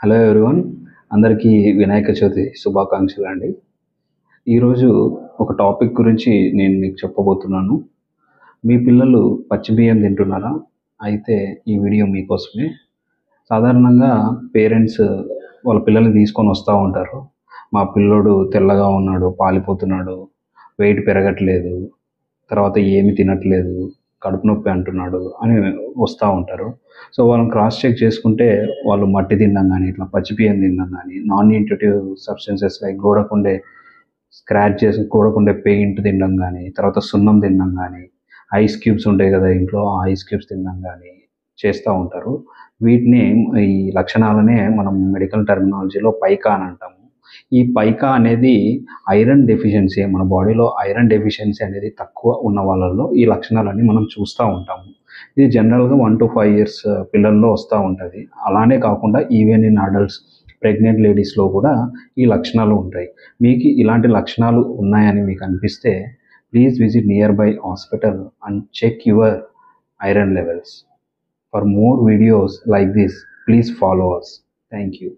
Hello everyone, అందరికీ వినాయక చవితి శుభాకాంక్షలు అండి. ఈరోజు ఒక టాపిక్ గురించి నేను మీకు చెప్పబోతున్నాను. మీ పిల్లలు పచ్చి బియ్యం తింటున్నారా? అయితే ఈ వీడియో మీకోసమే. సాధారణంగా పేరెంట్స్ వాళ్ళ పిల్లల్ని తీసుకొని వస్తూ ఉంటారు. మా పిల్లోడు తెల్లగా ఉన్నాడు, పాలిపోతున్నాడు, వెయిట్ పెరగట్లేదు, తర్వాత ఏమి తినట్లేదు, కడుపు నొప్పి అంటున్నాడు అని వస్తూ ఉంటారు. సో వాళ్ళని క్రాస్ చెక్ చేసుకుంటే వాళ్ళు మట్టి తినడం కానీ, ఇట్లా పచ్చి బియ్యం తినడం కానీ, నాన్ న్యూట్రిటివ్ సబ్స్టెన్సెస్ లైక్ గోడకుండే పెయింట్ తినడం కానీ, తర్వాత సున్నం తినడం కానీ, ఐస్ క్యూబ్స్ ఉంటాయి కదా ఇంట్లో, ఆ ఐస్ క్యూబ్స్ తినడం కానీ చేస్తూ ఉంటారు. వీటిని ఈ లక్షణాలనే మనం మెడికల్ టర్మినాలజీలో పైకా అని అంటాము. ఈ పైకా అనేది ఐరన్ డెఫిషియన్సీ, మన బాడీలో ఐరన్ డెఫిషియన్సీ అనేది తక్కువ ఉన్న వాళ్ళల్లో ఈ లక్షణాలన్నీ మనం చూస్తూ ఉంటాము. ఇది జనరల్గా 1 to 5 years పిల్లల్లో వస్తూ ఉంటుంది. అలానే కాకుండా ఈవెన్ ఇన్ అడల్ట్స్, ప్రెగ్నెంట్ లేడీస్లో కూడా ఈ లక్షణాలు ఉంటాయి. మీకు ఇలాంటి లక్షణాలు ఉన్నాయని మీకు అనిపిస్తే please visit nearby hospital and check your iron levels. For more videos like this, please follow us. Thank you.